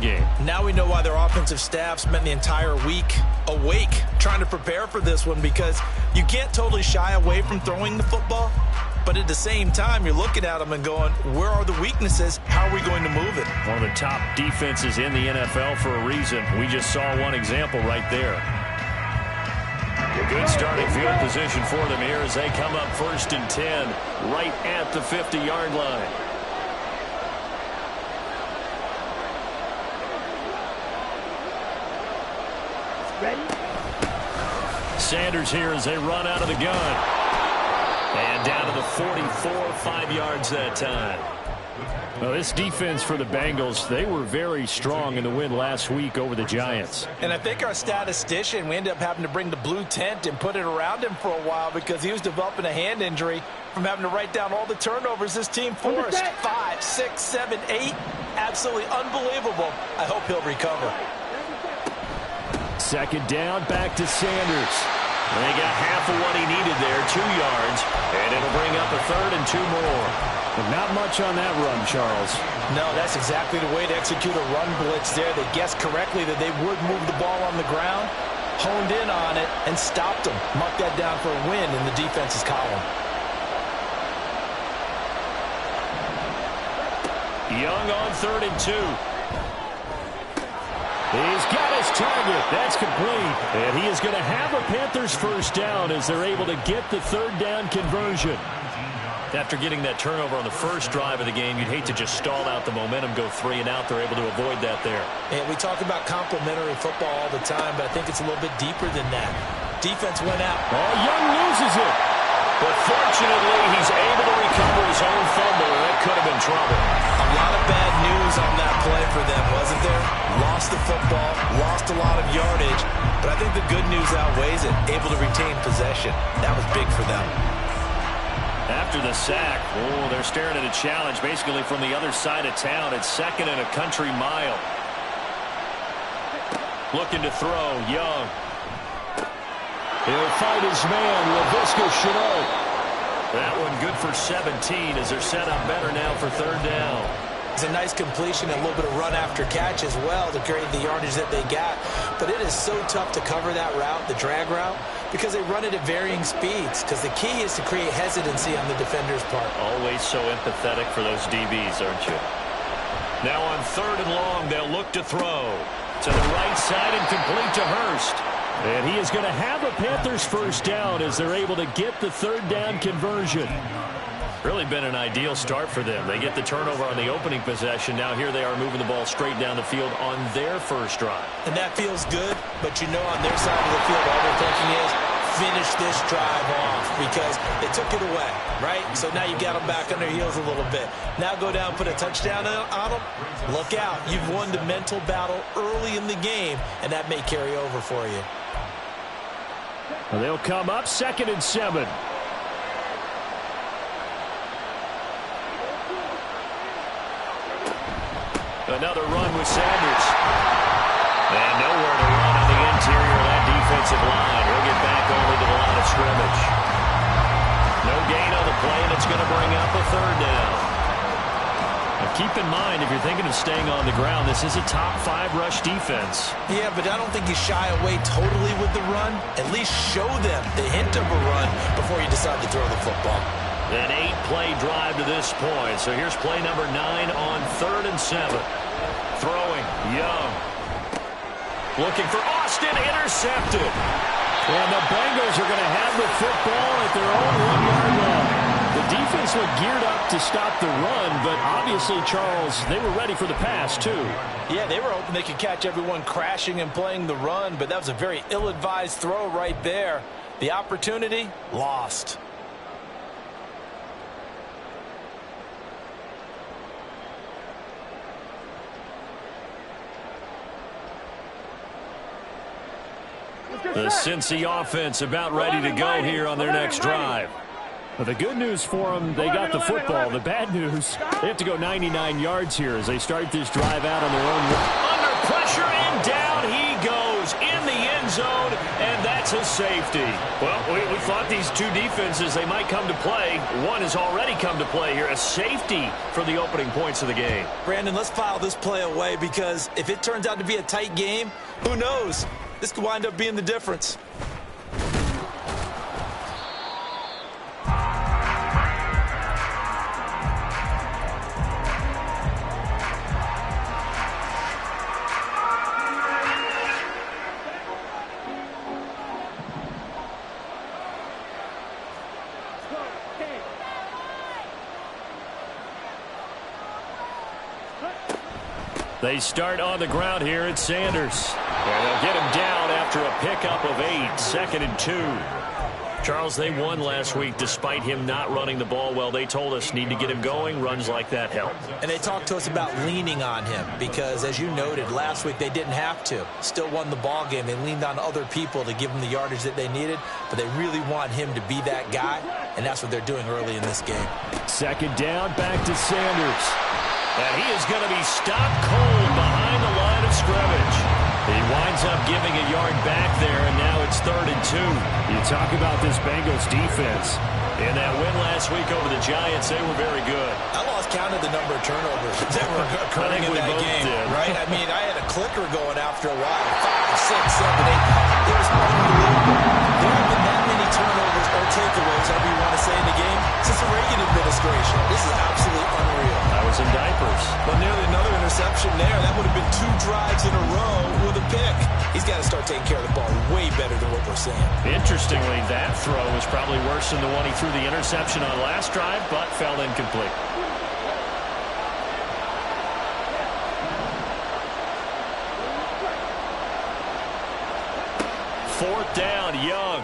game. Now we know why their offensive staff spent the entire week awake trying to prepare for this one, because you can't totally shy away from throwing the football, but at the same time, you're looking at them and going, where are the weaknesses? How are we going to move it? One of the top defenses in the NFL for a reason. We just saw one example right there. A good starting field position for them here as they come up 1st and 10 right at the 50-yard line. Sanders here as they run out of the gun. And down to the 44, 5 yards that time. Well, this defense for the Bengals, they were very strong in the win last week over the Giants. And I think our statistician, we ended up having to bring the blue tent and put it around him for a while because he was developing a hand injury from having to write down all the turnovers this team forced. 5, 6, 7, 8. Absolutely unbelievable. I hope he'll recover. 2nd down, back to Sanders. And they got half of what he needed there, 2 yards, and it'll bring up a 3rd and 2 more. But not much on that run, Charles. No, that's exactly the way to execute a run blitz there. They guessed correctly that they would move the ball on the ground, honed in on it, and stopped them. Mark that down for a win in the defense's column. Young on 3rd and 2. He's got his target. That's complete. And he is going to have a Panthers 1st down as they're able to get the 3rd down conversion. After getting that turnover on the first drive of the game, you'd hate to just stall out the momentum, go 3 and out. They're able to avoid that there. And we talk about complementary football all the time, but I think it's a little bit deeper than that. Defense went out. Oh, Young loses it. But fortunately, he's able to recover his own fumble, and that could have been trouble. A lot of bad news on that play for them, wasn't there? Lost the football, lost a lot of yardage, but I think the good news outweighs it. Able to retain possession. That was big for them. After the sack, oh, they're staring at a challenge basically from the other side of town. It's 2nd and a country mile. Looking to throw, Young. He'll fight his man, Laviska Shenault. That one good for 17 as they're set up better now for 3rd down. It's a nice completion, a little bit of run after catch as well to create the yardage that they got. But it is so tough to cover that route, the drag route, because they run it at varying speeds. Because the key is to create hesitancy on the defender's part. Always so empathetic for those DBs, aren't you? Now on 3rd and long, they'll look to throw. To the right side and complete to Hurst. And he is going to have a Panthers 1st down as they're able to get the 3rd down conversion. Really been an ideal start for them. They get the turnover on the opening possession. Now here they are moving the ball straight down the field on their first drive. And that feels good, but you know on their side of the field all they're thinking is finish this drive off because they took it away, right? So now you got them back on their heels a little bit. Now go down, put a touchdown on them. Look out. You've won the mental battle early in the game, and that may carry over for you. Well, they'll come up 2nd and 7. Another run with Sanders. And nowhere to run on the interior of that defensive line. He'll get back only to the line of scrimmage. No gain on the play, and it's going to bring up a 3rd down. Now keep in mind, if you're thinking of staying on the ground, this is a top 5 rush defense. Yeah, but I don't think you shy away totally with the run. At least show them the hint of a run before you decide to throw the football. An 8-play drive to this point. So here's play number 9 on 3rd and 7. Throwing, Young. Looking for Austin, intercepted. And the Bengals are going to have the football at their own 1-yard line. The defense looked geared up to stop the run, but obviously, Charles, they were ready for the pass, too. Yeah, they were hoping they could catch everyone crashing and playing the run, but that was a very ill-advised throw right there. The opportunity, lost. The Cincy offense about ready to go here on their next drive. Well, the good news for them, they got the football. The bad news, they have to go 99 yards here as they start this drive out on their own. Under pressure and down he goes in the end zone, and that's That's a safety. Well, we thought these two defenses, they might come to play. One has already come to play here. A safety for the opening points of the game. Brandon, let's file this play away because if it turns out to be a tight game, who knows? This could wind up being the difference. They start on the ground here at Sanders. And they'll get him down after a pickup of 8, 2nd and 2. Charles, they won last week despite him not running the ball well. They told us need to get him going. Runs like that help. And they talked to us about leaning on him because, as you noted, last week they didn't have to. Still won the ball game. They leaned on other people to give them the yardage that they needed, but they really want him to be that guy, and that's what they're doing early in this game. 2nd down, back to Sanders. And he is going to be stopped cold behind the line of scrimmage. He winds up giving a yard back there, and now it's 3rd and 2. You talk about this Bengals defense. In that win last week over the Giants, they were very good. I lost count of the number of turnovers that were occurring in that game, right? I mean, I had a clicker going after a while. 5, 6, 7, 8. It was unbelievable. There haven't been that many turnovers or takeaways, however you want to say, in the game since the Reagan administration. This is absolutely unreal. I was in diapers. But nearly another interception there. That would have been 2 drives in a row with a pick. He's got to start taking care of the ball way better than what we're seeing. Interestingly, that throw was probably worse than the one he threw the interception on last drive, but fell incomplete. Fourth down, Young.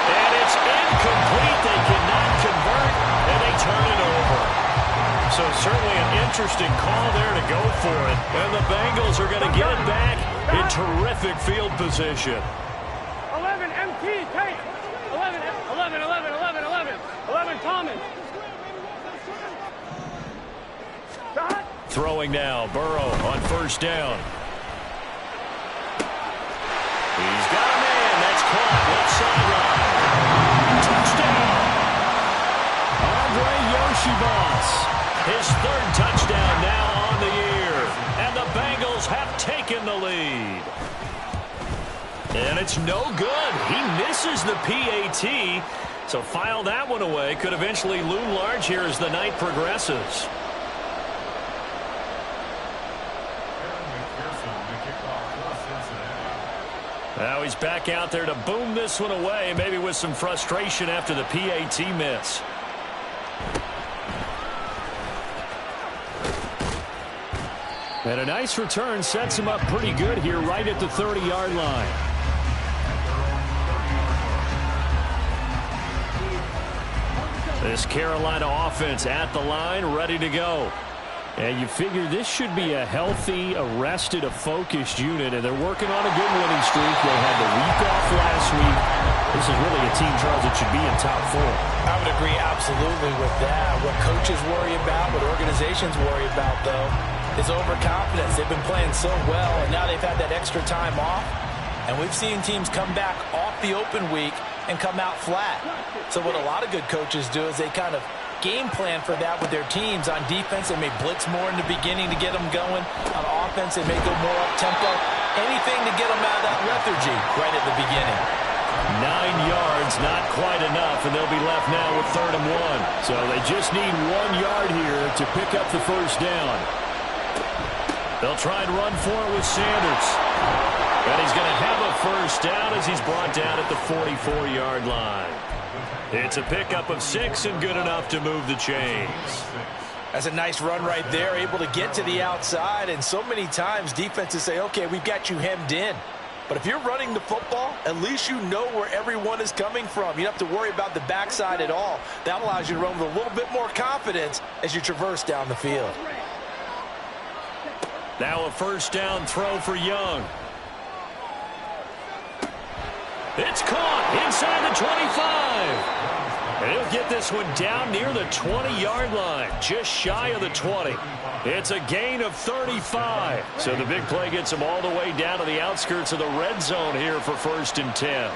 And it's incomplete. They cannot convert, and they turn it over. So certainly an interesting call there to go for it. And the Bengals are going to get it back in terrific field position. 11 MT, take. 11, 11, 11, 11, 11. 11 Thomas. Throwing now, Burrow on 1st down. He's got a man. That's caught. Left sideline. Touchdown. Andre Yoshibas. His 3rd touchdown now on the year. And the Bengals have taken the lead. And it's no good. He misses the PAT. So file that one away. Could eventually loom large here as the night progresses. Now he's back out there to boom this one away, maybe with some frustration after the PAT miss. And a nice return sets him up pretty good here right at the 30-yard line. This Carolina offense at the line, ready to go. And you figure this should be a healthy, a rested, a focused unit, and they're working on a good winning streak. They had the week off last week. This is really a team, Charles, that should be in top 4. I would agree absolutely with that. What coaches worry about, what organizations worry about, though, is overconfidence. They've been playing so well, and now they've had that extra time off. And we've seen teams come back off the open week and come out flat. So what a lot of good coaches do is they kind of game plan for that with their teams. On defense, they may blitz more in the beginning to get them going. On offense, they may go more up-tempo. Anything to get them out of that lethargy right at the beginning. 9 yards, not quite enough, and they'll be left now with 3rd and 1. So they just need 1 yard here to pick up the 1st down. They'll try and run for it with Sanders. And he's going to have a 1st down as he's brought down at the 44-yard line. It's a pickup of 6 and good enough to move the chains. That's a nice run right there, able to get to the outside. And so many times defenses say, okay, we've got you hemmed in. But if you're running the football, at least you know where everyone is coming from. You don't have to worry about the backside at all. That allows you to run with a little bit more confidence as you traverse down the field. Now a 1st down throw for Young. It's caught inside the 25. And he'll get this one down near the 20-yard line, just shy of the 20. It's a gain of 35. So the big play gets him all the way down to the outskirts of the red zone here for 1st and 10.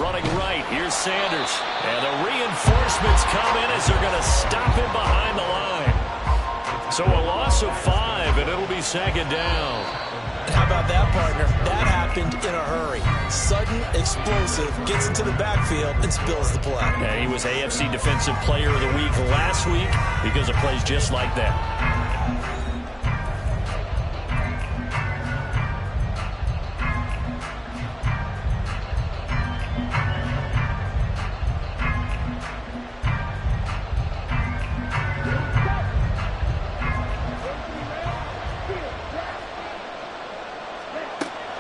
Running right, here's Sanders. And the reinforcements come in as they're going to stop him behind the line. So a loss of 5, and it'll be 2nd down. How about that, partner? That happened in a hurry. Sudden, explosive, gets into the backfield, and spills the play. And he was AFC Defensive Player of the Week last week because of plays just like that.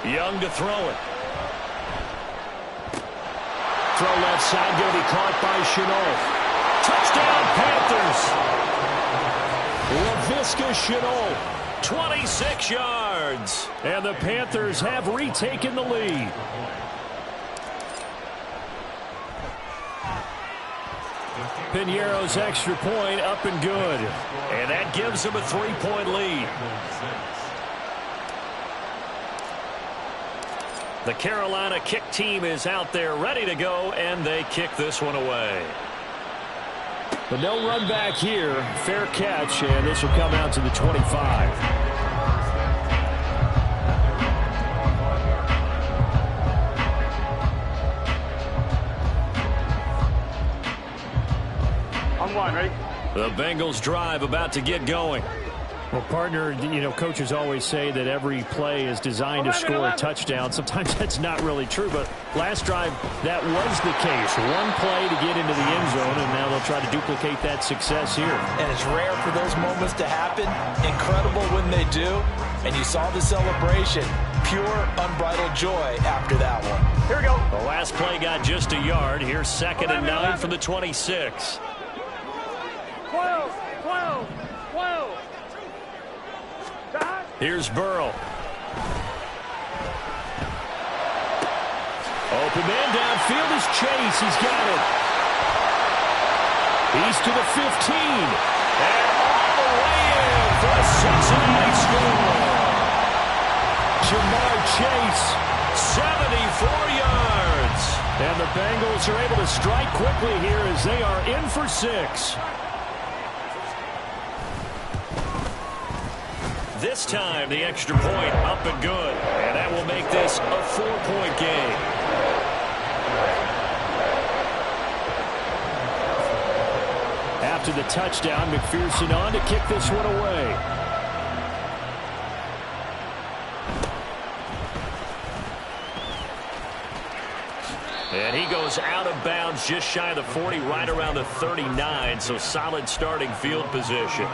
Young to throw it. Throw left side, going to be caught by Chenault. Touchdown, Panthers. LaVisca Chenault, 26 yards. And the Panthers have retaken the lead. Piñeiro's extra point up and good. And that gives them a 3-point lead. The Carolina kick team is out there ready to go, and they kick this one away. But no run back here. Fair catch, and this will come out to the 25. On one, ready? The Bengals drive about to get going. Well, partner, you know, coaches always say that every play is designed to score a touchdown. Sometimes that's not really true, but last drive, that was the case. One play to get into the end zone, and now they'll try to duplicate that success here. And it's rare for those moments to happen. Incredible when they do. And you saw the celebration. Pure, unbridled joy after that one. Here we go. The last play got just a yard. Here's 2nd and 9 from the 26. 12, 12, 12. Here's Burrow. Open man downfield is Chase. He's got it. He's to the 15. And all the way in for a Cincinnati score. Jamar Chase, 74 yards. And the Bengals are able to strike quickly here as they are in for 6. This time, the extra point up and good. And that will make this a 4-point game. After the touchdown, McPherson on to kick this one away. And he goes out of bounds just shy of the 40, right around the 39. So solid starting field position.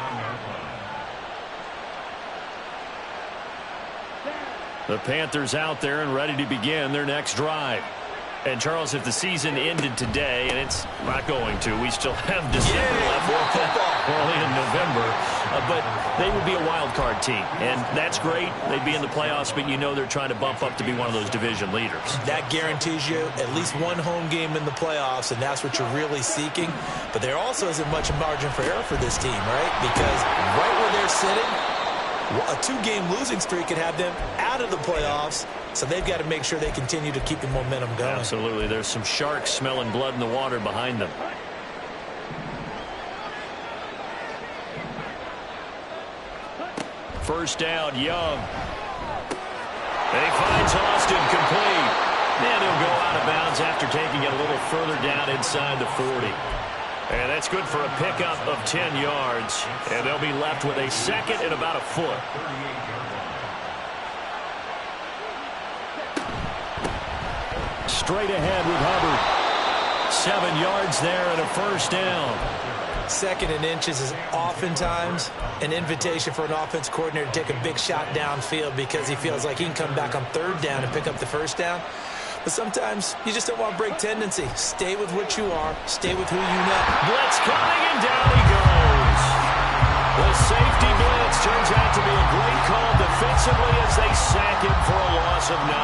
The Panthers out there and ready to begin their next drive. And, Charles, if the season ended today, and it's not going to, we still have December left early in November, but they would be a wild card team. And that's great. They'd be in the playoffs, but you know they're trying to bump up to be one of those division leaders. That guarantees you at least one home game in the playoffs, and that's what you're really seeking. But there also isn't much margin for error for this team, right? Because right where they're sitting, a 2-game losing streak could have them out of the playoffs, so they've got to make sure they continue to keep the momentum going. Absolutely. There's some sharks smelling blood in the water behind them. First down, Young. And he finds Austin complete. And he'll go out of bounds after taking it a little further down inside the 40. And that's good for a pickup of 10 yards. And they'll be left with a 2nd and about a foot. Straight ahead with Hubbard. 7 yards there and a first down. 2nd and inches is oftentimes an invitation for an offense coordinator to take a big shot downfield because he feels like he can come back on 3rd down and pick up the first down. But sometimes you just don't want break tendency. Stay with what you are. Stay with who you know. Blitz coming, and down he goes. The safety blitz turns out to be a great call defensively as they sack him for a loss of 9.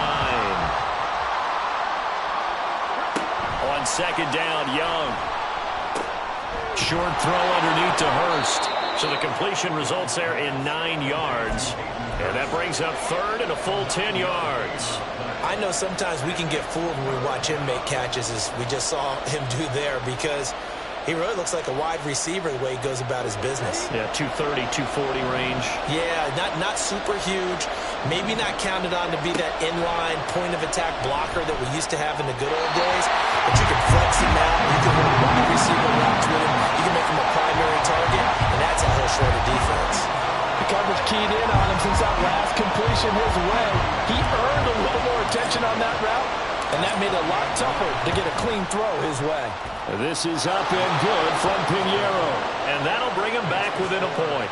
On on second down. Young. Short throw underneath to Hurst. So the completion results there in 9 yards. And that brings up third and a full 10 yards. I know sometimes we can get fooled when we watch him make catches, as we just saw him do there, because he really looks like a wide receiver the way he goes about his business. Yeah, 230, 240 range. Yeah, not super huge. Maybe not counted on to be that inline point-of-attack blocker that we used to have in the good old days. But you can flex him out. You can run wide receiver routes with him. You can make him a primary target, and that's how he'll short a defense. The coverage keyed in on him since that last completion his way. He earned a little more attention on that route, and that made it a lot tougher to get a clean throw his way. This is up and good from Pinheiro, and that'll bring him back within a point.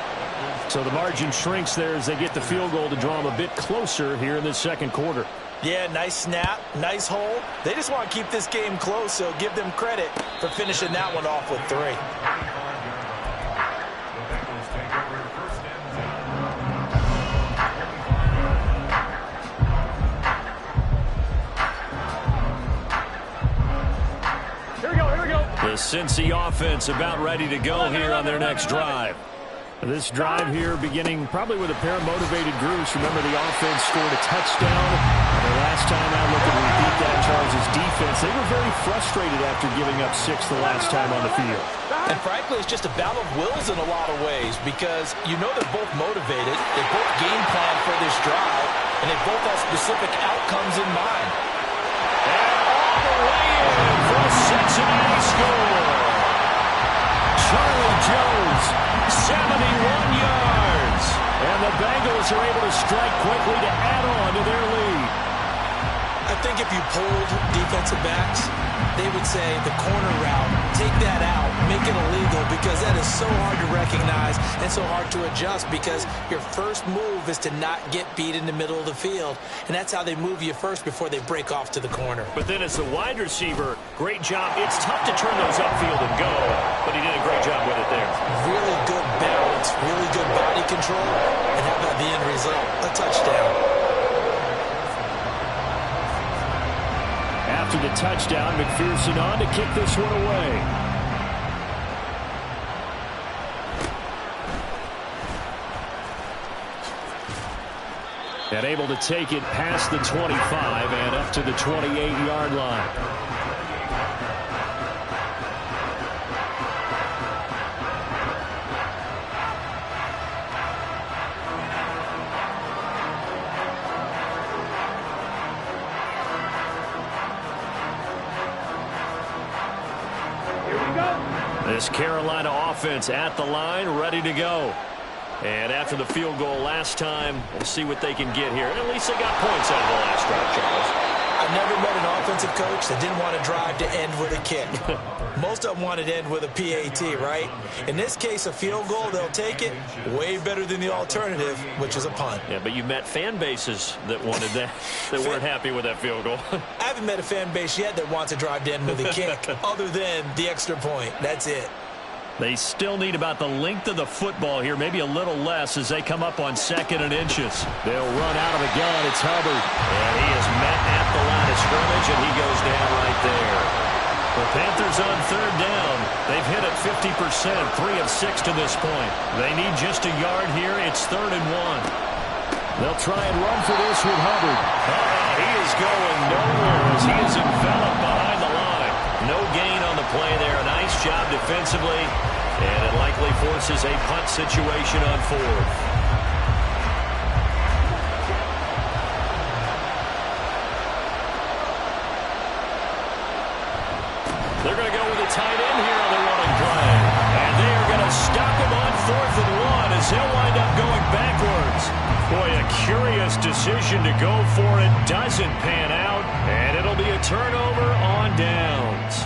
So the margin shrinks there as they get the field goal to draw them a bit closer here in the second quarter. Yeah, nice snap, nice hole. They just want to keep this game close, so give them credit for finishing that one off with 3. The Cincy offense about ready to go here on their next drive. This drive here beginning probably with a pair of motivated groups. Remember, the offense scored a touchdown. And the last time I looked at we beat that Chargers defense, they were very frustrated after giving up 6 the last time on the field. And frankly, it's just a battle of wills in a lot of ways, because you know they're both motivated, they both game plan for this drive, and they both have specific outcomes in mind. And all the way in for a Cincinnati score. Charlie Jones, 71 yards. And the Bengals are able to strike quickly to add on to their lead. I think if you polled defensive backs, they would say the corner route, take that out, make it illegal, because that is so hard to recognize and so hard to adjust, because your first move is to not get beat in the middle of the field, and that's how they move you first before they break off to the corner. But then as the wide receiver, great job. It's tough to turn those upfield and go, but he did a great job with it there. Really good balance, really good body control, and how about the end result? A touchdown. After the touchdown, McPherson on to kick this one away. And able to take it past the 25 and up to the 28-yard line. This Carolina offense at the line, ready to go. And after the field goal last time, we'll see what they can get here. And at least they got points out of the last drive, Charles. I've never met an offensive coach that didn't want to drive to end with a kick. Most of them wanted to end with a PAT, right? In this case, a field goal, they'll take it. Way better than the alternative, which is a punt. Yeah, but you met fan bases that wanted that, that weren't happy with that field goal. I haven't met a fan base yet that wants to drive to end with a kick, other than the extra point. That's it. They still need about the length of the football here, maybe a little less as they come up on 2nd and inches. They'll run out of the gun. It's Hubbard. And he is met at the line of scrimmage, and he goes down right there. The Panthers on 3rd down. They've hit it 50%, 3 of 6 to this point. They need just a yard here. It's 3rd and 1. They'll try and run for this with Hubbard. He is going nowhere as he is enveloped behind the line. No gain on the play there. A nice job defensively. And it likely forces a punt situation on 4th. They're going to go with a tight end here on the running play. And they are going to stop him on 4th and 1 as he'll wind up going backwards. Boy, a curious decision to go for it. Doesn't pan out. And it'll be a turnover on downs.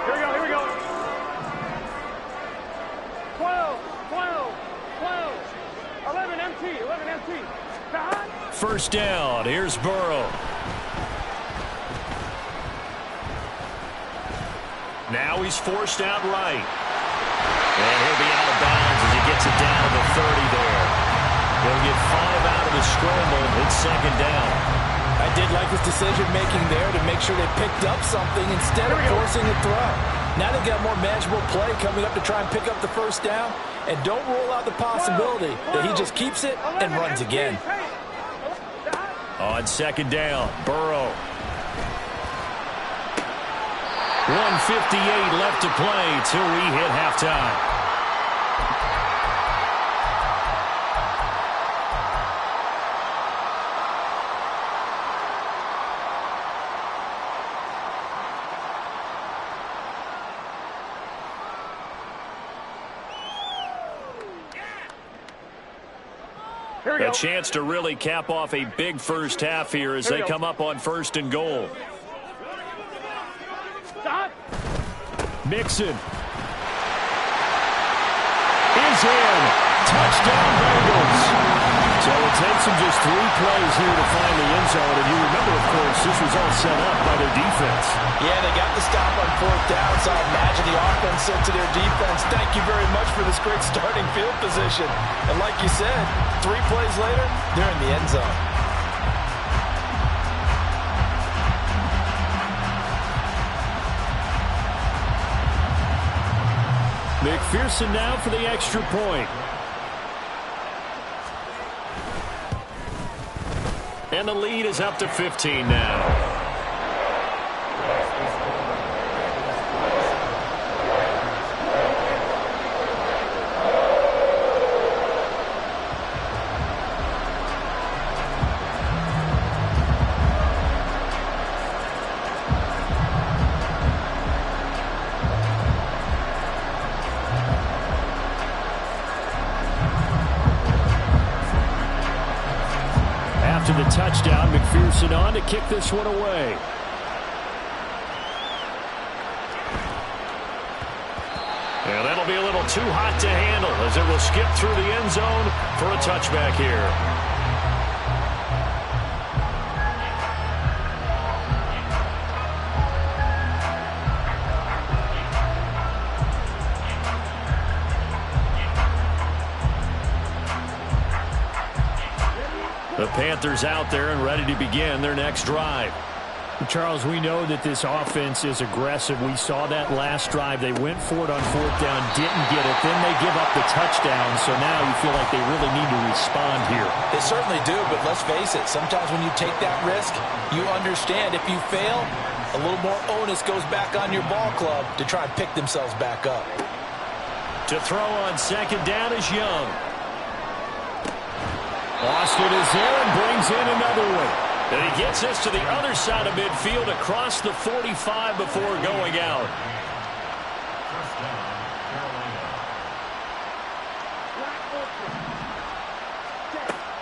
Here we go. 12, 11 empty. First down. Here's Burrow. Now he's forced out right. And he'll be out of bounds as he gets it down to the 30 there. He'll get 5 out of the scramble. It's second down. I did like his decision-making there to make sure they picked up something instead of forcing a throw. Now they've got more manageable play coming up to try and pick up the first down. And don't rule out the possibility that he just keeps it and runs again. On second down, Burrow. 1:58 left to play till we hit halftime. A chance to really cap off a big first half here as they come up on 1st and goal. Mixon is in. Touchdown, Bengals. So it takes them just 3 plays here to find the end zone. And you remember, of course, this was all set up by their defense. Yeah, they got the stop on 4th down, so I imagine the offense said to their defense, thank you very much for this great starting field position. And like you said, 3 plays later, they're in the end zone. McPherson now for the extra point. And the lead is up to 15 now. After the touchdown, McPherson on to kick this one away. And that'll be a little too hot to handle as it will skip through the end zone for a touchback here. The Panthers out there and ready to begin their next drive. Charles, we know that this offense is aggressive. We saw that last drive. They went for it on 4th down, didn't get it. Then they give up the touchdown. So now you feel like they really need to respond here. They certainly do, but let's face it. Sometimes when you take that risk, you understand if you fail, a little more onus goes back on your ball club to try and pick themselves back up. To throw on second down is Young. Austin is there and brings in another one. And he gets this to the other side of midfield across the 45 before going out.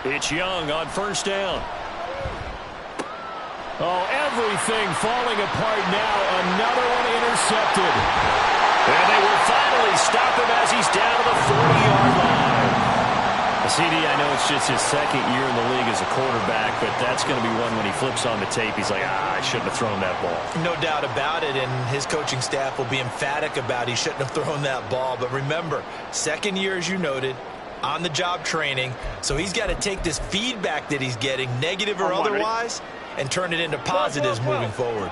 It's Young on 1st down. Oh, everything falling apart now. Another one intercepted. And they will finally stop him as he's down to the 40-yard line. CD, I know it's just his 2nd year in the league as a quarterback, but that's going to be one when he flips on the tape. He's like, I shouldn't have thrown that ball. No doubt about it, and his coaching staff will be emphatic about he shouldn't have thrown that ball. But remember, 2nd year, as you noted, on-the-job training, so he's got to take this feedback that he's getting, negative or otherwise, and turn it into positives moving forward.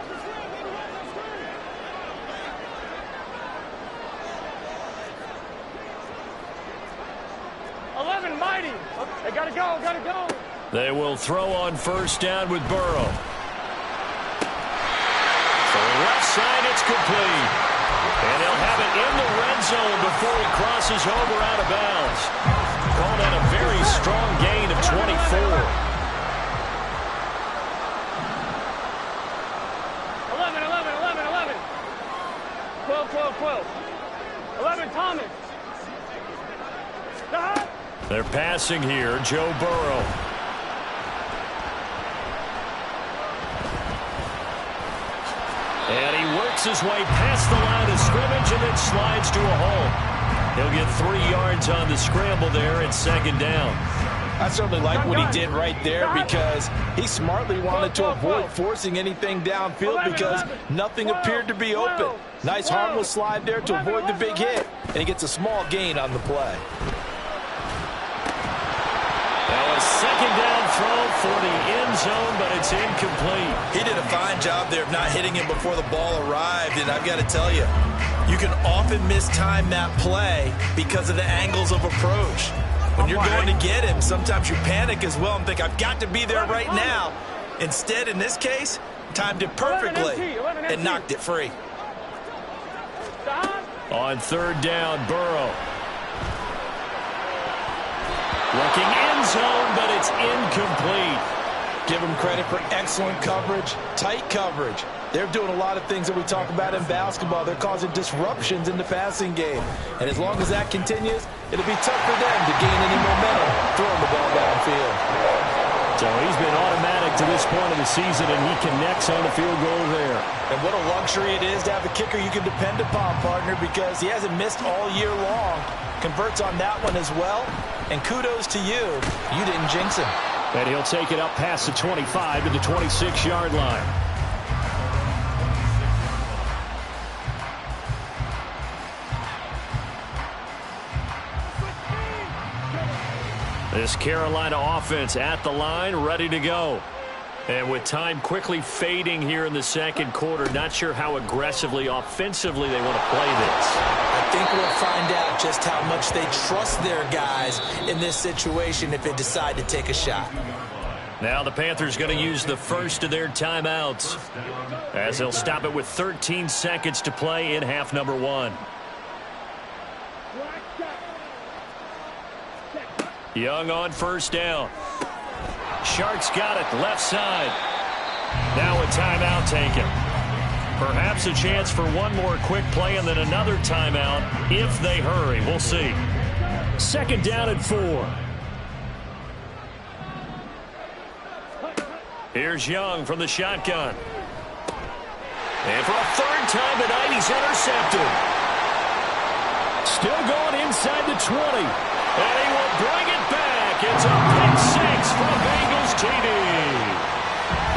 They gotta go. They will throw on 1st down with Burrow. So left side, it's complete. And they'll have it in the red zone before he crosses over out of bounds. Called out a very strong gain of 24. 11. 12. 11, Thomas. They're passing here, Joe Burrow. And he works his way past the line of scrimmage and then slides to a hole. He'll get 3 yards on the scramble there at 2nd down. I certainly like what he did right there because he smartly wanted to avoid forcing anything downfield because nothing appeared to be open. Nice harmless slide there to avoid the big hit, and he gets a small gain on the play. Now a second down throw for the end zone, but it's incomplete. He did a fine job there of not hitting him before the ball arrived, and I've got to tell you, you can often mistime that play because of the angles of approach. When you're going to get him, sometimes you panic as well and think, I've got to be there right now. Instead, in this case, timed it perfectly and knocked it free. On third down, Burrow. Looking end zone, but it's incomplete. Give them credit for excellent coverage, tight coverage. They're doing a lot of things that we talk about in basketball. They're causing disruptions in the passing game. And as long as that continues, it'll be tough for them to gain any momentum throwing the ball downfield. So he's been automatic to this point of the season, and he connects on the field goal there. And what a luxury it is to have a kicker you can depend upon, partner, because he hasn't missed all year long. Converts on that one as well. And kudos to you. You didn't jinx him. And he'll take it up past the 25 to the 26-yard line. This Carolina offense at the line, ready to go. And with time quickly fading here in the second quarter, not sure how aggressively, offensively they want to play this. I think we'll find out just how much they trust their guys in this situation if they decide to take a shot. Now the Panthers going to use the first of their timeouts as they'll stop it with 13 seconds to play in half number one. Young on first down. Sharks got it left side. Now a timeout taken. Perhaps a chance for one more quick play and then another timeout if they hurry. We'll see. Second down and 4. Here's Young from the shotgun. And for a third time tonight, he's intercepted. Still going inside the 20. And he will bring it back. It's a pick 6 from Bengals TD.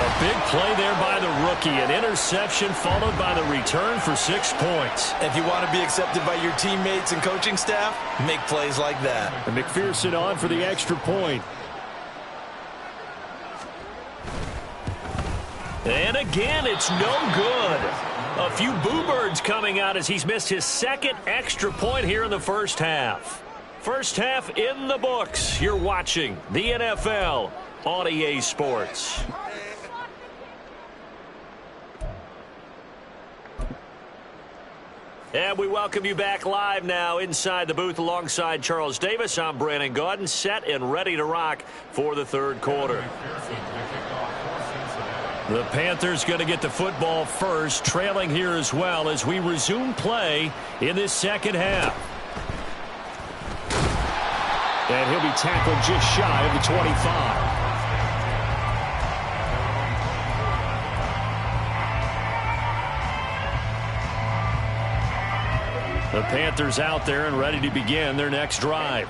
A big play there by the rookie. An interception followed by the return for 6 points. If you want to be accepted by your teammates and coaching staff, make plays like that. And McPherson on for the extra point. And again, it's no good. A few boo birds coming out as he's missed his second extra point here in the first half. First half in the books. You're watching the NFL on EA Sports. And we welcome you back live now inside the booth alongside Charles Davis. I'm Brandon Gaudin, set and ready to rock for the third quarter. The Panthers going to get the football first, trailing here as well as we resume play in this second half. And he'll be tackled just shy of the 25. The Panthers out there and ready to begin their next drive.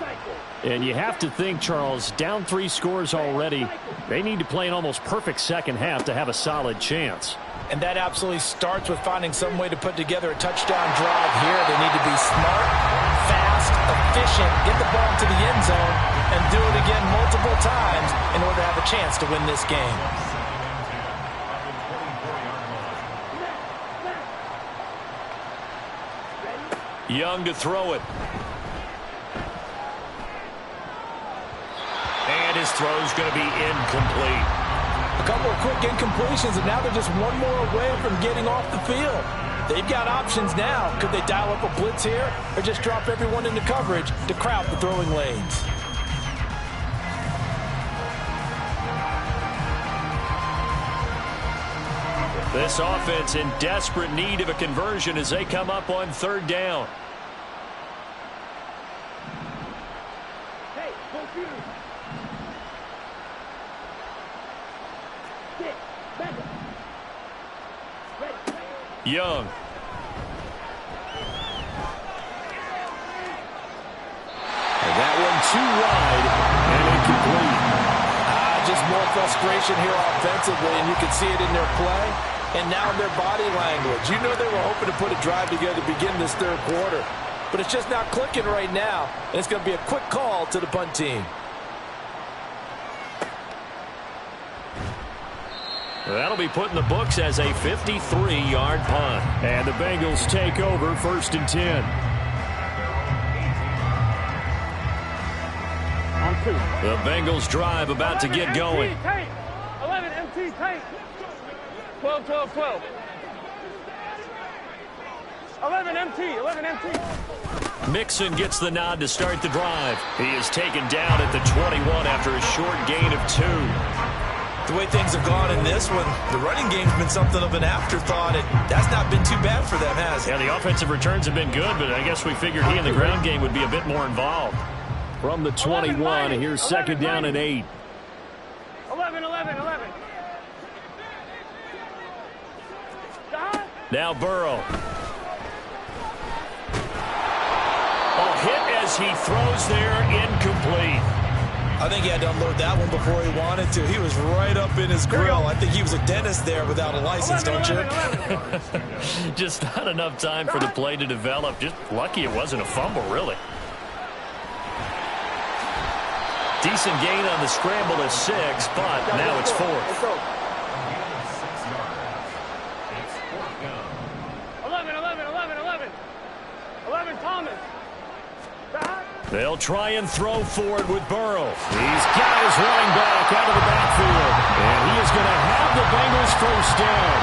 And you have to think, Charles, down 3 scores already. They need to play an almost perfect second half to have a solid chance. And that absolutely starts with finding some way to put together a touchdown drive here. They need to be smart, fast, efficient, get the ball to the end zone, and do it again multiple times in order to have a chance to win this game. Young to throw it. And his throw's going to be incomplete. A couple of quick incompletions, and now they're just one more away from getting off the field. They've got options now. Could they dial up a blitz here or just drop everyone into coverage to crowd the throwing lanes? This offense in desperate need of a conversion as they come up on third down. Young. And that one too wide and incomplete. frustration here offensively, and you can see it in their play and now in their body language. You know they were hoping to put a drive together to begin this third quarter, but it's just not clicking right now, and it's going to be a quick call to the punt team. That'll be put in the books as a 53-yard punt. And the Bengals take over 1st and 10. On 2. The Bengals drive about to get going. 11 MT tight. 12, 12, 12. 11 MT, 11 MT. Mixon gets the nod to start the drive. He is taken down at the 21 after a short gain of 2. The way things have gone in this one, the running game's been something of an afterthought, and that's not been too bad for them, has it? Yeah, the offensive returns have been good, but I guess we figured he in the ground game would be a bit more involved. From the 21, here's 2nd down and 8. 11, 11, 11. Now Burrow. A hit as he throws there, incomplete. I think he had to unload that one before he wanted to. He was right up in his grill. I think he was a dentist there without a license, don't you? Just not enough time for the play to develop. Just lucky it wasn't a fumble, really. Decent gain on the scramble at 6, but now it's 4th. 11, 11, 11, 11. 11 Thomas. They'll try and throw for it with Burrow. He's got his running back out of the backfield. And he is going to have the Bengals 1st down.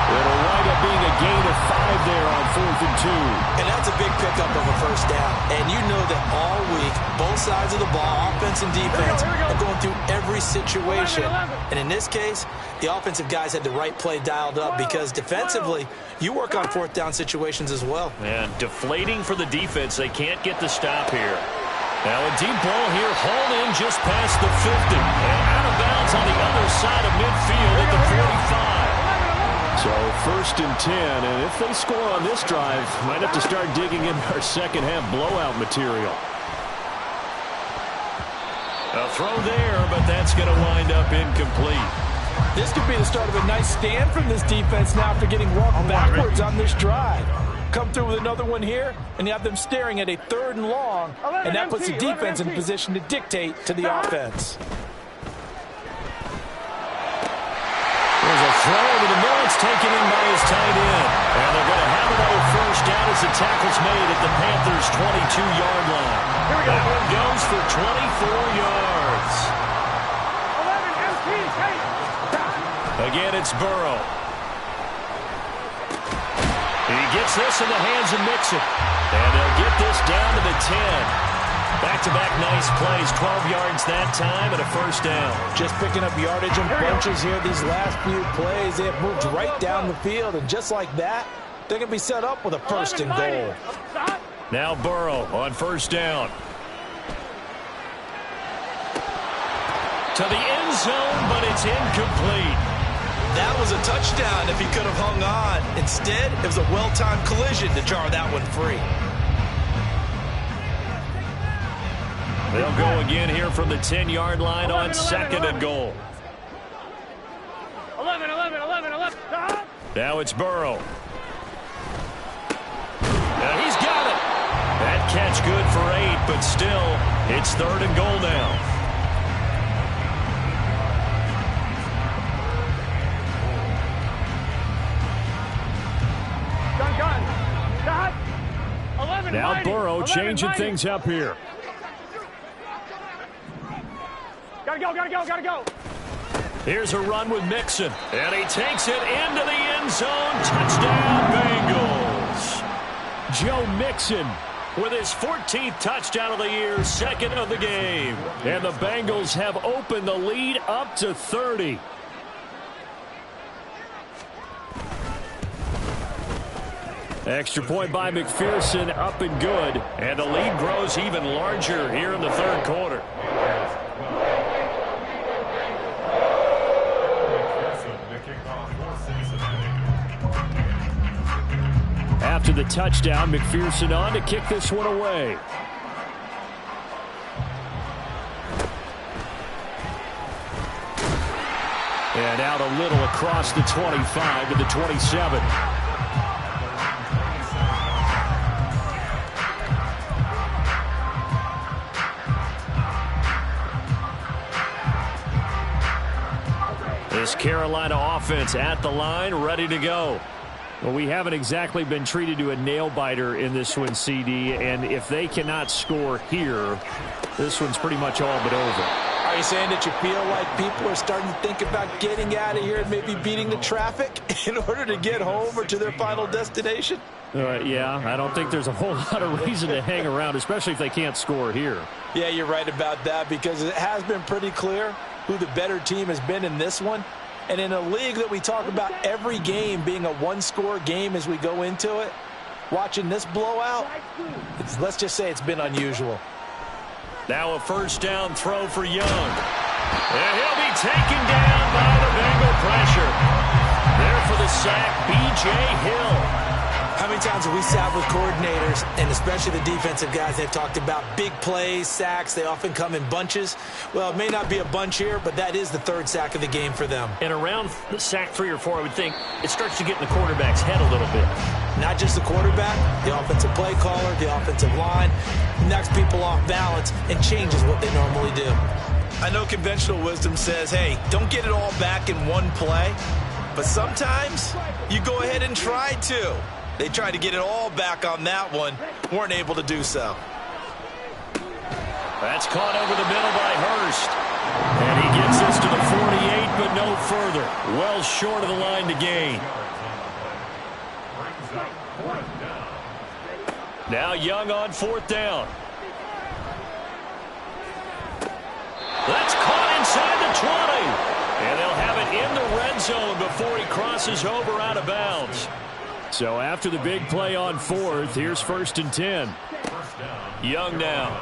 It'll wind up being a gain of 5 there on 4th and 2. And that's a big pickup of a 1st down. And you know that all week, both sides of the ball, offense and defense, are going through every situation. And in this case, the offensive guys had the right play dialed up because defensively, you work on 4th down situations as well. And deflating for the defense. They can't get the stop here. Now a deep ball here, hauled in just past the 50. And out of bounds on the other side of midfield at the 45. So 1st and 10, and if they score on this drive, might have to start digging into our second half blowout material. A throw there, but that's going to wind up incomplete. This could be the start of a nice stand from this defense now after getting walked backwards on this drive. Come through with another one here, and you have them staring at a 3rd and long, and that puts the defense in position to dictate to the offense. There's a throw over the middle. It's taken in by his tight end. And they're going to have another 1st down as the tackle's made at the Panthers' 22-yard line. That one goes for 24 yards. 11 MT tight. Again, it's Burrow. He gets this in the hands of Mixon. And they'll get this down to the 10. Back-to-back nice plays, 12 yards that time and a 1st down. Just picking up yardage in bunches here these last few plays. They have moved right down the field, and just like that, they're going to be set up with a 1st and goal. Now Burrow on 1st down. To the end zone, but it's incomplete. That was a touchdown if he could have hung on. Instead, it was a well-timed collision to jar that one free. They'll go again here from the 10-yard line on 2nd and goal. 11, 11, 11, 11. Now it's Burrow. Now he's got it. That catch good for 8, but still, it's 3rd and goal now. Now Burrow changing things up here. Gotta go, gotta go, gotta go. Here's a run with Mixon. And he takes it into the end zone. Touchdown, Bengals. Joe Mixon with his 14th touchdown of the year, 2nd of the game. And the Bengals have opened the lead up to 30. Extra point by McPherson, up and good. And the lead grows even larger here in the 3rd quarter. After the touchdown, McPherson on to kick this one away. And out a little across the 25 to the 27. This Carolina offense at the line, ready to go. Well, we haven't exactly been treated to a nail-biter in this one, CD, and if they cannot score here, this one's pretty much all but over. Are you saying that you feel like people are starting to think about getting out of here and maybe beating the traffic in order to get home or to their final destination? Yeah, I don't think there's a whole lot of reason to hang around, especially if they can't score here. Yeah, you're right about that, because it has been pretty clear who the better team has been in this one. And in a league that we talk about every game being a one-score game as we go into it, watching this blowout, let's just say it's been unusual. Now a first down throw for Young. And he'll be taken down by the Bengal pressure. There for the sack, B.J. Hill. How many times have we sat with coordinators, and especially the defensive guys, they've talked about big plays, sacks. They often come in bunches. Well, it may not be a bunch here, but that is the third sack of the game for them. And around the sack 3 or 4, I would think it starts to get in the quarterback's head a little bit. Not just the quarterback, the offensive play caller, the offensive line, knocks people off balance and changes what they normally do. I know conventional wisdom says, hey, don't get it all back in one play, but sometimes you go ahead and try to. They tried to get it all back on that one, weren't able to do so. That's caught over the middle by Hurst. And he gets this to the 48, but no further. Well short of the line to gain. Now Young on 4th down. That's caught inside the 20. And they'll have it in the red zone before he crosses over out of bounds. So after the big play on 4th, here's 1st and 10. Young now.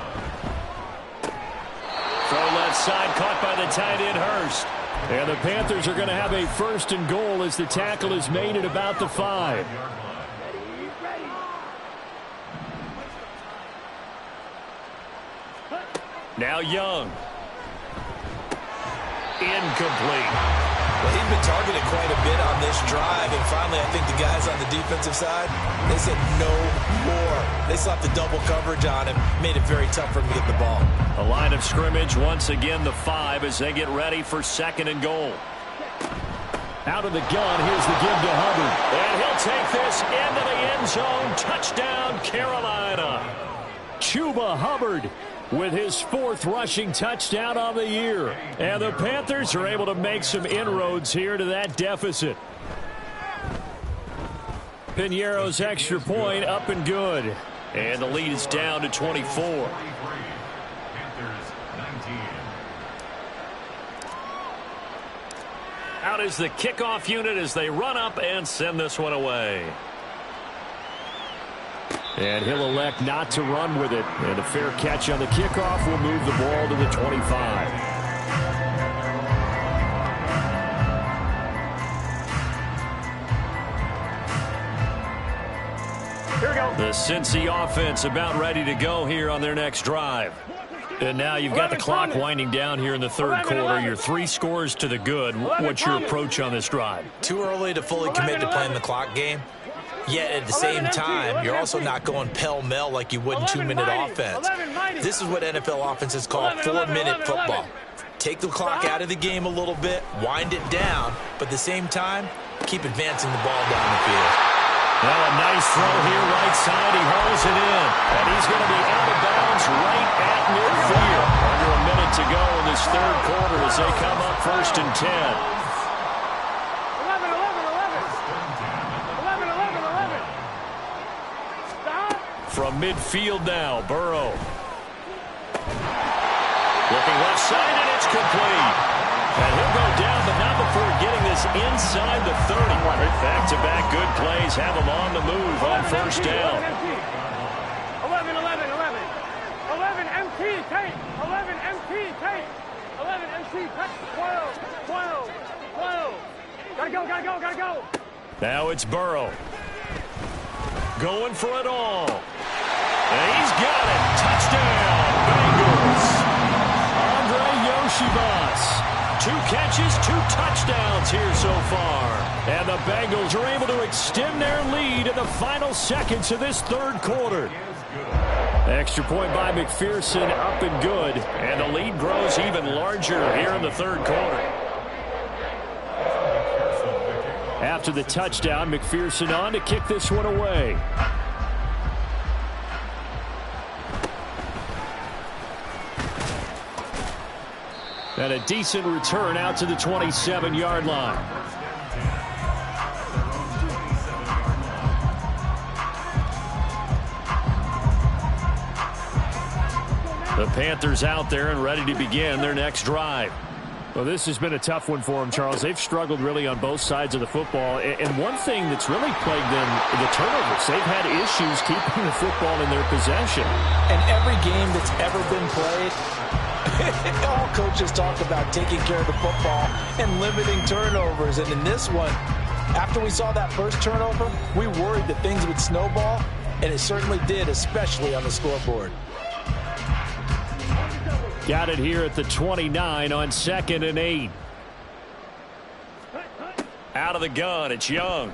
Throw left side, caught by the tight end Hurst. And the Panthers are going to have a 1st and goal as the tackle is made at about the 5. Now Young. Incomplete. Well, he's been targeted quite a bit on this drive, and finally I think the guys on the defensive side, they said no more. They slapped the double coverage on him, made it very tough for him to get the ball. A line of scrimmage, once again the 5 as they get ready for 2nd and goal. Out of the gun, here's the give to Hubbard. And he'll take this into the end zone. Touchdown, Carolina. Chuba Hubbard with his 4th rushing touchdown on the year. And the Panthers are able to make some inroads here to that deficit. Piñeiro's extra point up and good. And the lead is down to 24. Out is the kickoff unit as they run up and send this one away. And he'll elect not to run with it. And a fair catch on the kickoff will move the ball to the 25. Here we go. The Cincy offense about ready to go here on their next drive. And now you've got the clock winding down here in the 3rd quarter. Your 3 scores to the good. What's your approach on this drive? Too early to fully commit to playing the clock game. Yet at the same time, you're also not going pell-mell like you would in 2-minute offense. This is what NFL offenses call 4-minute football. Take the clock out of the game a little bit, wind it down, but at the same time, keep advancing the ball down the field. Well, a nice throw here, right side. He hauls it in. And he's going to be out of bounds right at midfield. Under a minute to go in this 3rd quarter as they come up 1st and 10. From midfield now, Burrow. Looking left side, and it's complete. And he'll go down, but not before getting this inside the 30. Back-to-back good plays have him on the move on 1st down. 11, 11, 11. 11 MT, tape. 11 MT, tape. 11 MT, tape. 12, 12, 12. Gotta go, gotta go, gotta go. Now it's Burrow. Going for it all. And he's got it. Touchdown, Bengals. Andre Yoshibas 2 catches, 2 touchdowns here so far. And the Bengals are able to extend their lead in the final seconds of this third quarter. Extra point by McPherson, up and good. And the lead grows even larger here in the third quarter. After the touchdown, McPherson on to kick this one away. And a decent return out to the 27-yard line. The Panthers out there and ready to begin their next drive. Well, this has been a tough one for them, Charles. They've struggled really on both sides of the football. And one thing that's really plagued them, the turnovers. They've had issues keeping the football in their possession. And every game that's ever been played, all coaches talk about taking care of the football and limiting turnovers. And in this one, after we saw that first turnover, we worried that things would snowball, and it certainly did, especially on the scoreboard. Got it here at the 29 on 2nd and 8. Out of the gun, it's Young.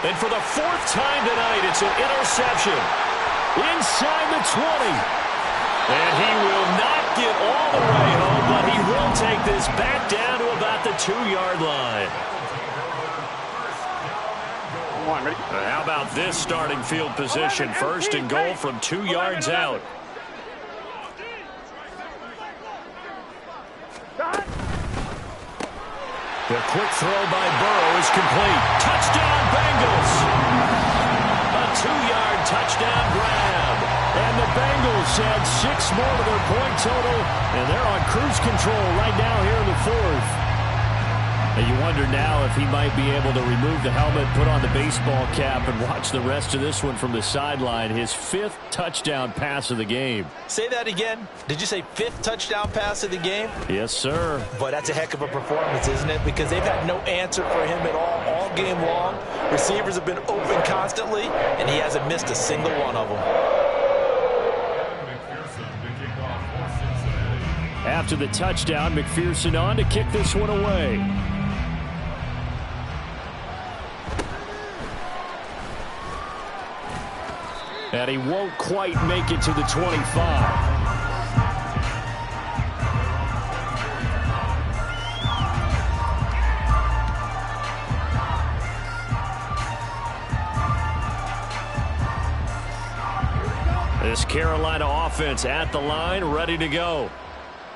And for the 4th time tonight, it's an interception. Inside the 20. And he will not get all the way home, but he will take this back down to about the 2-yard line. How about this starting field position? 1st and goal from 2 yards out. The quick throw by Burrow is complete. Touchdown, Bengals! A 2-yard touchdown grab. And the Bengals add 6 more to their point total, and they're on cruise control right now here in the 4th. And you wonder now if he might be able to remove the helmet, put on the baseball cap, and watch the rest of this one from the sideline. His 5th touchdown pass of the game. Say that again. Did you say 5th touchdown pass of the game? Yes, sir. Boy, that's a heck of a performance, isn't it? Because they've had no answer for him at all game long. Receivers have been open constantly, and he hasn't missed a single one of them. After the touchdown, McPherson on to kick this one away. And he won't quite make it to the 25. This Carolina offense at the line, ready to go.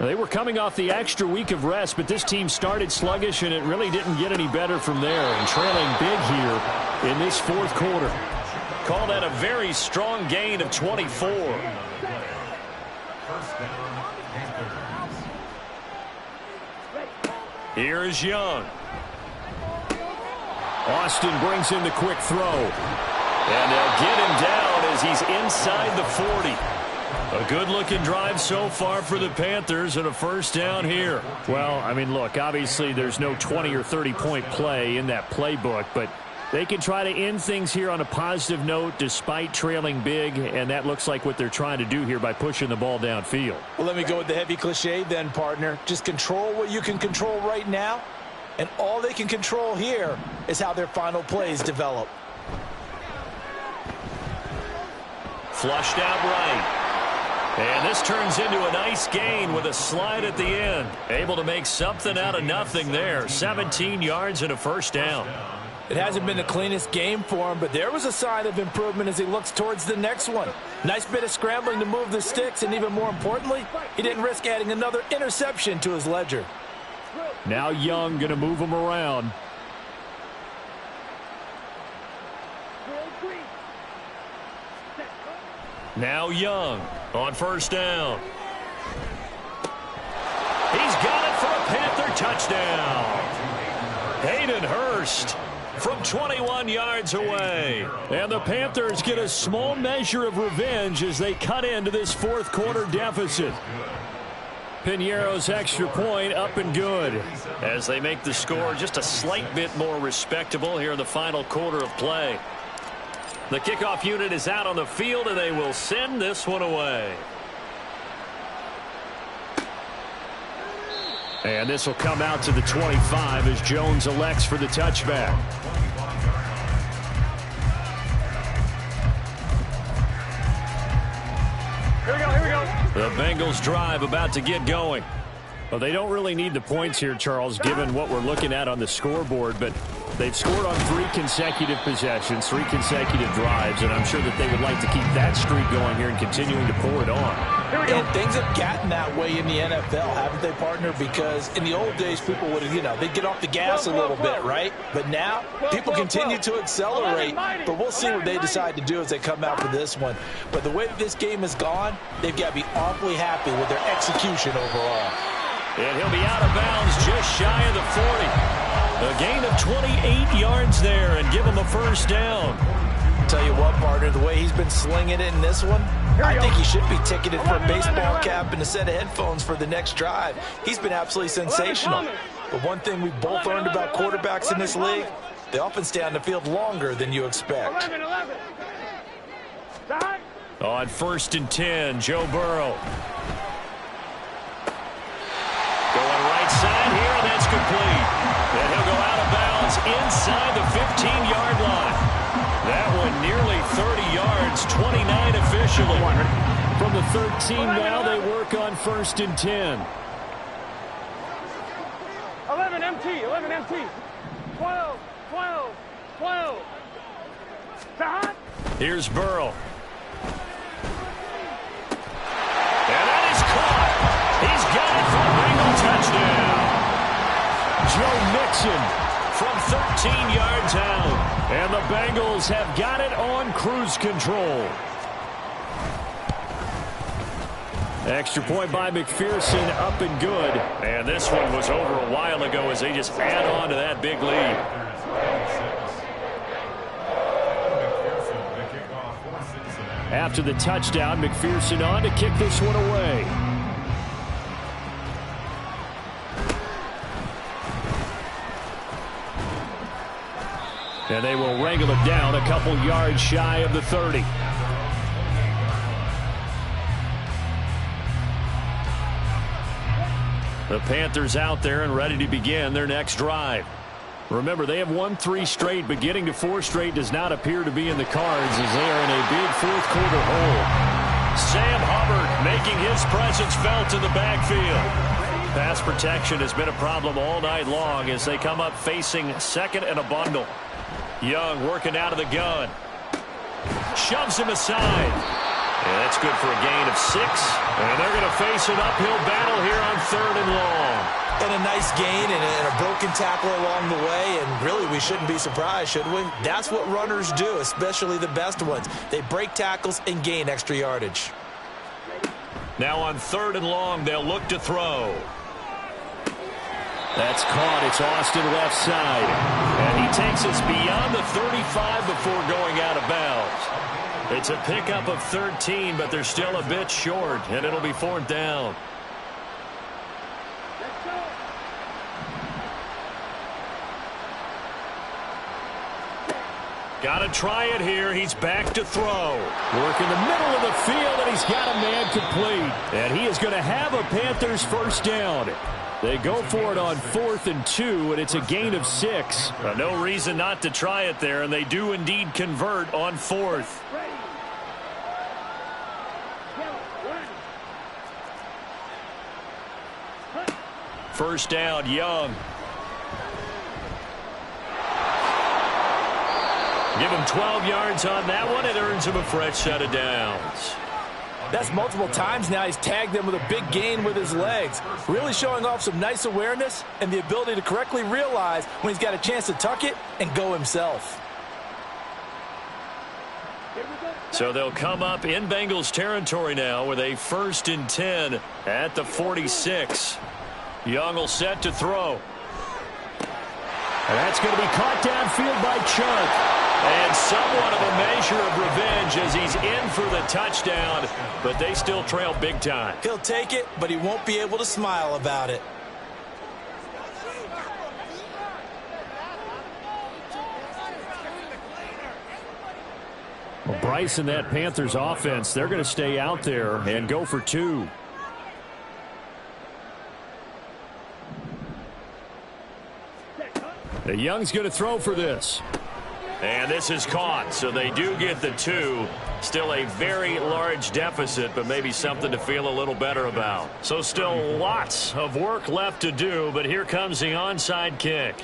They were coming off the extra week of rest, but this team started sluggish, and it really didn't get any better from there. And trailing big here in this 4th quarter. Called that a very strong gain of 24. Here is Young. Austin brings in the quick throw. And they'll get him down as he's inside the 40. A good-looking drive so far for the Panthers and a 1st down here. Well, I mean, look, obviously there's no 20 or 30-point play in that playbook, but they can try to end things here on a positive note despite trailing big, and that looks like what they're trying to do here by pushing the ball downfield. Well, let me go with the heavy cliche then, partner. Just control what you can control right now, and all they can control here is how their final plays develop. Flushed out right. And this turns into a nice gain with a slide at the end. Able to make something out of nothing there. 17 yards and a 1st down. It hasn't been the cleanest game for him, but there was a sign of improvement as he looks towards the next one. Nice bit of scrambling to move the sticks, and even more importantly, he didn't risk adding another interception to his ledger. Now Young going to move him around. Now Young on 1st down. He's got it for a Panther touchdown. Hayden Hurst from 21 yards away. And the Panthers get a small measure of revenge as they cut into this 4th quarter deficit. Piñeiro's extra point up and good as they make the score just a slight bit more respectable here in the final quarter of play. The kickoff unit is out on the field, and they will send this one away. And this will come out to the 25 as Jones elects for the touchback. Here we go, here we go. The Bengals drive about to get going. Well, they don't really need the points here, Charles, given what we're looking at on the scoreboard, but they've scored on 3 consecutive possessions, 3 consecutive drives, and I'm sure that they would like to keep that streak going here and continuing to pour it on. And things have gotten that way in the NFL, haven't they, partner? Because in the old days, people would, they'd get off the gas a little bit, right? But now, people continue to accelerate, but we'll see what they decide to do as they come out for this one. But the way that this game has gone, they've got to be awfully happy with their execution overall. And he'll be out of bounds just shy of the 40. A gain of 28 yards there and give him a first down. Tell you what, partner, the way he's been slinging it in this one, I think he should be ticketed for a baseball cap and a set of headphones for the next drive. He's been absolutely sensational. But one thing we've both learned about quarterbacks in this league, they often stay on the field longer than you expect. 11. On 1st and 10, Joe Burrow. Going right side here, and that's complete. And he'll go out of bounds inside the 15-yard line. That one nearly 30 yards, 29 officially. From the 13 now, they work on 1st and 10. 11 MT, 11 MT. 12, 12, 12. Here's Burrow. And that is caught. He's got it for a Bengal touchdown. Joe Mixon from 13 yards out. And the Bengals have got it on cruise control. Extra point by McPherson, up and good. And this one was over a while ago as they just add on to that big lead. After the touchdown, McPherson on to kick this one away. And they will wrangle it down a couple yards shy of the 30. The Panthers out there and ready to begin their next drive. Remember, they have won 3 straight, but getting to 4 straight does not appear to be in the cards as they are in a big fourth-quarter hole. Sam Hubbard making his presence felt in the backfield. Pass protection has been a problem all night long as they come up facing second and a bundle. Young working out of the gun. Shoves him aside. And that's good for a gain of 6. And they're going to face an uphill battle here on 3rd and long. And a nice gain and a broken tackle along the way. And really, we shouldn't be surprised, should we? That's what runners do, especially the best ones. They break tackles and gain extra yardage. Now on 3rd and long, they'll look to throw. That's caught. It's Austin left side. And he takes us beyond the 35 before going out of bounds. It's a pickup of 13, but they're still a bit short, and it'll be 4th down. Got to try it here. He's back to throw. Work in the middle of the field, and he's got a man complete. And he is going to have a Panthers first down. They go for it on 4th and 2, and it's a gain of 6. No reason not to try it there, and they do indeed convert on 4th. First down, Young. Give him 12 yards on that one. It earns him a fresh set of downs. That's multiple times now he's tagged them with a big gain with his legs. Really showing off some nice awareness and the ability to correctly realize when he's got a chance to tuck it and go himself. So they'll come up in Bengals territory now with a 1st and 10 at the 46. Young will set to throw. And that's going to be caught downfield by Chubb. And somewhat of a measure of revenge as he's in for the touchdown, but they still trail big time. He'll take it, but he won't be able to smile about it. Well, Bryce and that Panthers offense, they're going to stay out there and go for 2. Young's going to throw for this. And this is caught, so they do get the 2. Still a very large deficit, but maybe something to feel a little better about. So still lots of work left to do, but here comes the onside kick.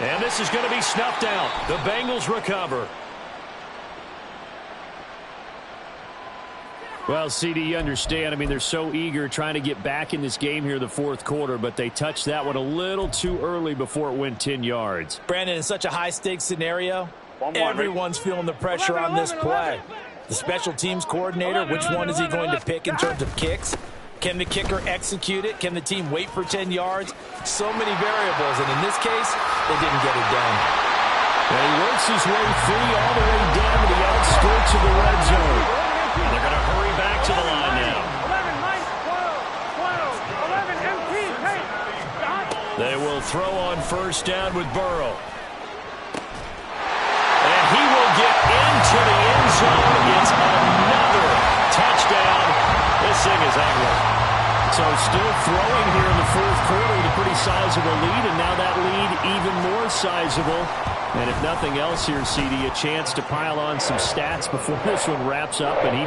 And this is going to be snuffed out. The Bengals recover. Well, CD, you understand. I mean, they're so eager trying to get back in this game here in the fourth quarter, but they touched that one a little too early before it went 10 yards. Brandon, in such a high-stakes scenario, everyone's feeling the pressure on this play. The special teams coordinator, which one is he going to pick in terms of kicks? Can the kicker execute it? Can the team wait for 10 yards? So many variables, and in this case, they didn't get it done. And he works his way free all the way down to the outskirts of the red zone. And they're going to hurry back to the line now. 11, Mike, 12, 11, MT, take. They will throw on first down with Burrow. And he will get into the end zone. It's another touchdown. This thing is ugly. So still throwing here in the fourth quarter with a pretty sizable lead, and now that lead even more sizable. And if nothing else here, CD, a chance to pile on some stats before this one wraps up, and he